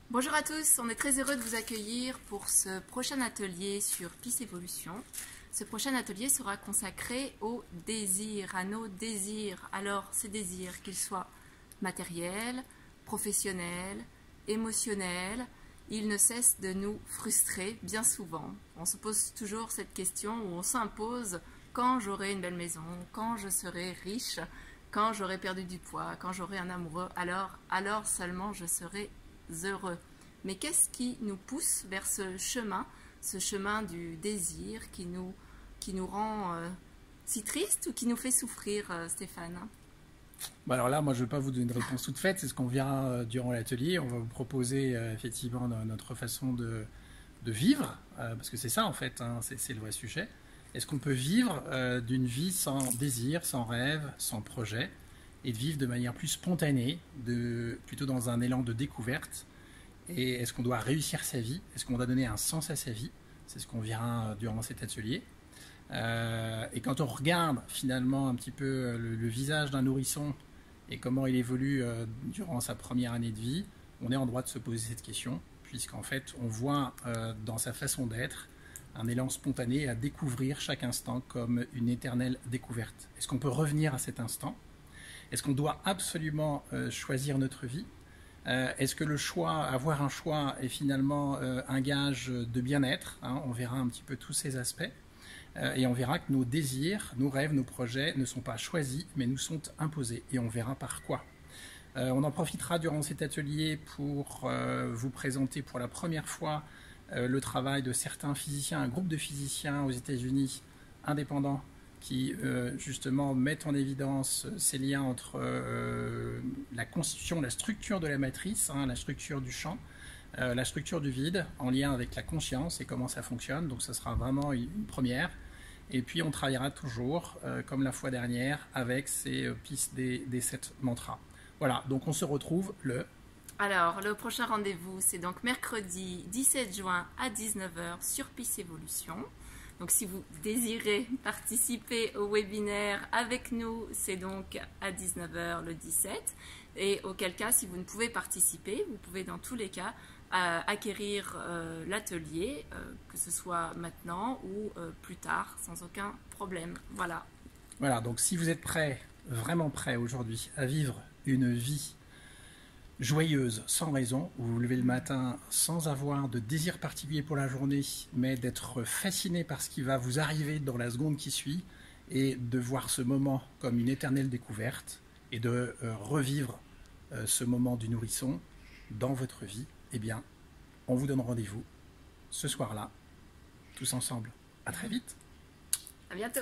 Bonjour à tous, on est très heureux de vous accueillir pour ce prochain atelier sur Peace Evolution. Ce prochain atelier sera consacré aux désirs, à nos désirs. Alors, ces désirs, qu'ils soient matériels, professionnels, émotionnels, ils ne cessent de nous frustrer bien souvent. On se pose toujours cette question où on s'impose: quand j'aurai une belle maison, quand je serai riche, quand j'aurai perdu du poids, quand j'aurai un amoureux, alors seulement je serai heureux. Mais qu'est-ce qui nous pousse vers ce chemin du désir qui nous rend si tristes ou qui nous fait souffrir, Stéphane? Bon, alors là, moi, je ne vais pas vous donner une réponse toute faite, c'est ce qu'on verra durant l'atelier. On va vous proposer effectivement notre façon de vivre, parce que c'est ça en fait, hein, c'est le vrai sujet. Est-ce qu'on peut vivre d'une vie sans désir, sans rêve, sans projet, et de vivre de manière plus spontanée, plutôt dans un élan de découverte? Et est-ce qu'on doit réussir sa vie? Est-ce qu'on doit donner un sens à sa vie? C'est ce qu'on verra durant cet atelier. Et quand on regarde finalement un petit peu le visage d'un nourrisson et comment il évolue durant sa première année de vie, on est en droit de se poser cette question, puisqu'en fait on voit dans sa façon d'être un élan spontané à découvrir chaque instant comme une éternelle découverte. Est-ce qu'on peut revenir à cet instant? Est-ce qu'on doit absolument choisir notre vie? Est-ce que le choix, avoir un choix est finalement un gage de bien-être, hein? On verra un petit peu tous ces aspects. Et on verra que nos désirs, nos rêves, nos projets ne sont pas choisis, mais nous sont imposés. Et on verra par quoi. On en profitera durant cet atelier pour vous présenter pour la première fois le travail de certains physiciens, un groupe de physiciens aux États-Unis indépendants qui justement mettent en évidence ces liens entre la constitution, la structure de la matrice, hein, la structure du champ, la structure du vide, en lien avec la conscience et comment ça fonctionne. Donc ça sera vraiment une première. Et puis on travaillera toujours, comme la fois dernière, avec ces pistes des 7 mantras. Voilà, donc on se retrouve Alors, le prochain rendez-vous, c'est donc mercredi 17 juin à 19 h sur Peace Evolution. Donc si vous désirez participer au webinaire avec nous, c'est donc à 19 h le 17. Et auquel cas, si vous ne pouvez participer, vous pouvez dans tous les cas acquérir l'atelier, que ce soit maintenant ou plus tard, sans aucun problème. Voilà. Voilà, donc si vous êtes prêts, vraiment prêts aujourd'hui à vivre une vie joyeuse, sans raison, où vous vous levez le matin sans avoir de désir particulier pour la journée, mais d'être fasciné par ce qui va vous arriver dans la seconde qui suit, et de voir ce moment comme une éternelle découverte, et de revivre ce moment du nourrisson dans votre vie, eh bien, on vous donne rendez-vous ce soir-là, tous ensemble. À très vite. À bientôt.